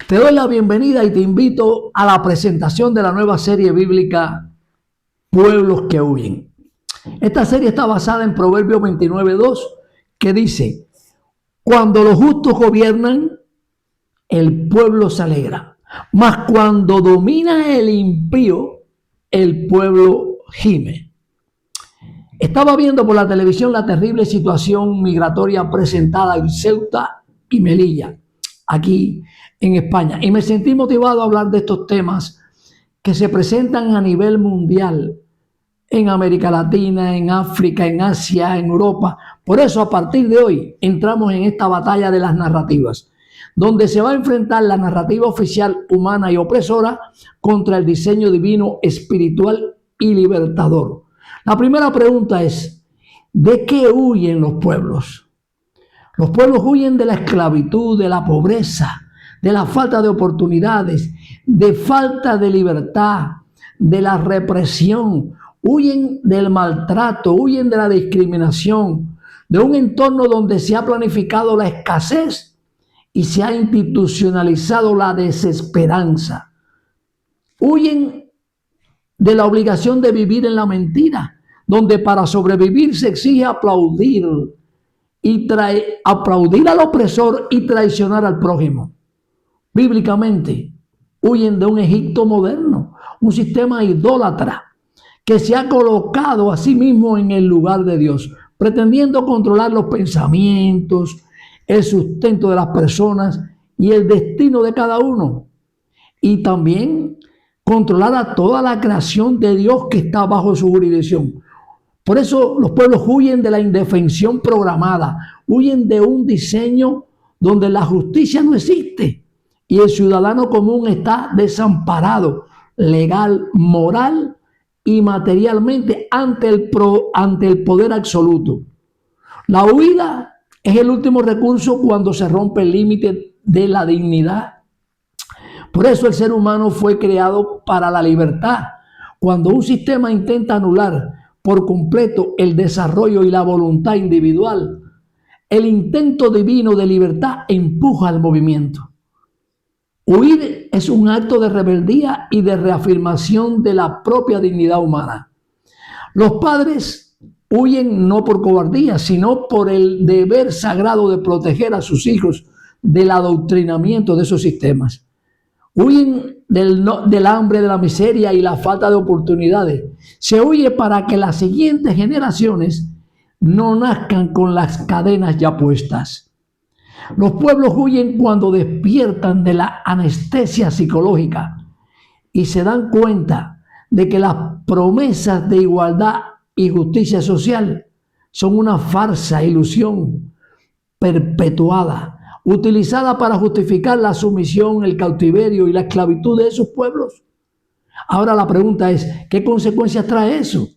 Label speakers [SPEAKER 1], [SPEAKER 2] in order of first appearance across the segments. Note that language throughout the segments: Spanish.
[SPEAKER 1] Te doy la bienvenida y te invito a la presentación de la nueva serie bíblica Pueblos que huyen. Esta serie está basada en Proverbios 29:2, que dice: cuando los justos gobiernan, el pueblo se alegra, mas cuando domina el impío, el pueblo gime. Estaba viendo por la televisión la terrible situación migratoria presentada en Ceuta y Melilla, aquí en España, y me sentí motivado a hablar de estos temas que se presentan a nivel mundial, en América Latina, en África, en Asia, en Europa. Por eso, a partir de hoy, entramos en esta batalla de las narrativas, donde se va a enfrentar la narrativa oficial humana y opresora contra el diseño divino, espiritual y libertador. La primera pregunta es: ¿de qué huyen los pueblos? Los pueblos huyen de la esclavitud, de la pobreza, de la falta de oportunidades, de falta de libertad, de la represión. Huyen del maltrato, huyen de la discriminación, de un entorno donde se ha planificado la escasez y se ha institucionalizado la desesperanza. Huyen de la obligación de vivir en la mentira, donde para sobrevivir se exige aplaudir al opresor y traicionar al prójimo. Bíblicamente, huyen de un Egipto moderno, un sistema idólatra que se ha colocado a sí mismo en el lugar de Dios, pretendiendo controlar los pensamientos, el sustento de las personas y el destino de cada uno. Y también controlar a toda la creación de Dios que está bajo su jurisdicción. Por eso los pueblos huyen de la indefensión programada, huyen de un diseño donde la justicia no existe y el ciudadano común está desamparado legal, moral y materialmente ante el poder absoluto. La huida es el último recurso cuando se rompe el límite de la dignidad. Por eso el ser humano fue creado para la libertad. Cuando un sistema intenta anular por completo el desarrollo y la voluntad individual, el intento divino de libertad empuja al movimiento. Huir es un acto de rebeldía y de reafirmación de la propia dignidad humana. Los padres huyen no por cobardía, sino por el deber sagrado de proteger a sus hijos del adoctrinamiento de esos sistemas. Huyen del hambre, de la miseria y la falta de oportunidades. Se huye para que las siguientes generaciones no nazcan con las cadenas ya puestas. Los pueblos huyen cuando despiertan de la anestesia psicológica y se dan cuenta de que las promesas de igualdad y justicia social son una falsa ilusión perpetuada, utilizada para justificar la sumisión, el cautiverio y la esclavitud de esos pueblos. Ahora la pregunta es: ¿qué consecuencias trae eso?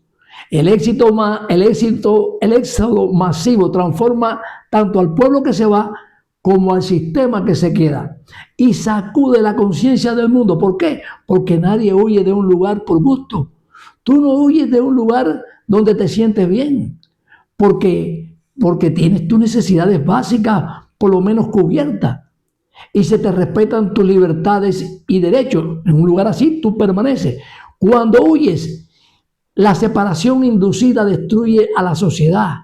[SPEAKER 1] El éxodo masivo transforma tanto al pueblo que se va como al sistema que se queda y sacude la conciencia del mundo. ¿Por qué? Porque nadie huye de un lugar por gusto. Tú no huyes de un lugar donde te sientes bien, porque tienes tus necesidades básicas por lo menos cubiertas y se te respetan tus libertades y derechos. En un lugar así tú permaneces. Cuando huyes, la separación inducida destruye a la sociedad,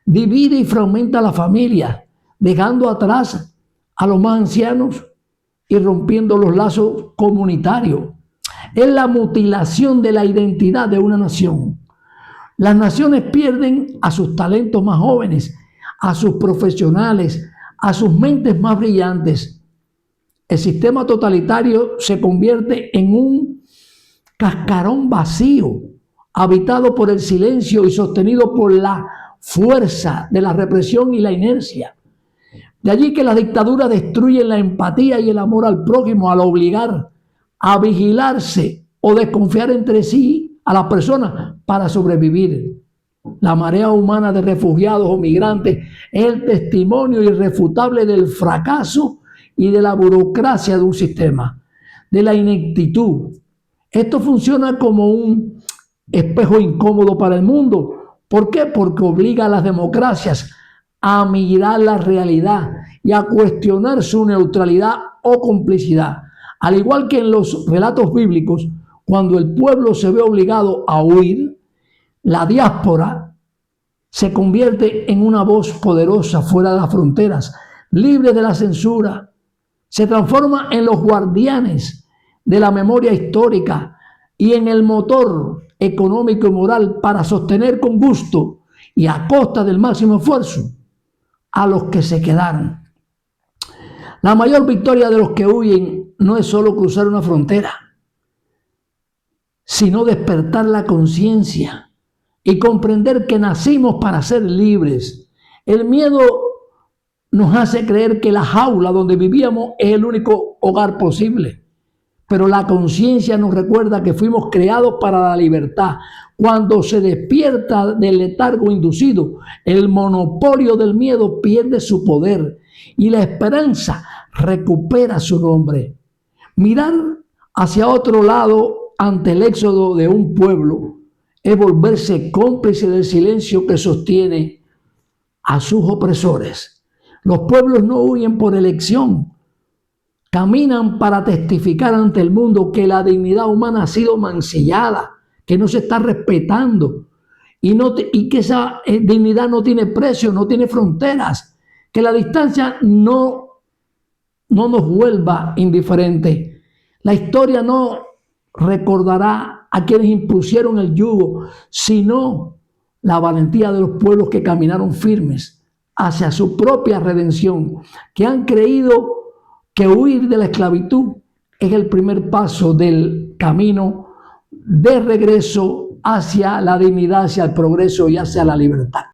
[SPEAKER 1] divide y fragmenta a la familia, dejando atrás a los más ancianos y rompiendo los lazos comunitarios. Es la mutilación de la identidad de una nación. Las naciones pierden a sus talentos más jóvenes, a sus profesionales, a sus mentes más brillantes. El sistema totalitario se convierte en un cascarón vacío, habitado por el silencio y sostenido por la fuerza de la represión y la inercia. De allí que las dictaduras destruyen la empatía y el amor al prójimo al obligar a vigilarse o desconfiar entre sí a las personas para sobrevivir. La marea humana de refugiados o migrantes es el testimonio irrefutable del fracaso y de la burocracia de un sistema, de la ineptitud. Esto funciona como un espejo incómodo para el mundo. ¿Por qué? Porque obliga a las democracias a mirar la realidad y a cuestionar su neutralidad o complicidad. Al igual que en los relatos bíblicos, cuando el pueblo se ve obligado a huir, la diáspora se convierte en una voz poderosa fuera de las fronteras, libre de la censura. Se transforma en los guardianes de la memoria histórica y en el motor económico y moral para sostener con gusto y a costa del máximo esfuerzo a los que se quedaron. La mayor victoria de los que huyen no es solo cruzar una frontera, sino despertar la conciencia y comprender que nacimos para ser libres. El miedo nos hace creer que la jaula donde vivíamos es el único hogar posible, pero la conciencia nos recuerda que fuimos creados para la libertad. Cuando se despierta del letargo inducido, el monopolio del miedo pierde su poder y la esperanza recupera su nombre. Mirar hacia otro lado ante el éxodo de un pueblo es volverse cómplice del silencio que sostiene a sus opresores. Los pueblos no huyen por elección, caminan para testificar ante el mundo que la dignidad humana ha sido mancillada, que no se está respetando y que esa dignidad no tiene precio, no tiene fronteras, que la distancia no nos vuelva indiferentes. La historia no recordará a quienes impusieron el yugo, sino la valentía de los pueblos que caminaron firmes hacia su propia redención, que han creído que huir de la esclavitud es el primer paso del camino de regreso hacia la dignidad, hacia el progreso y hacia la libertad.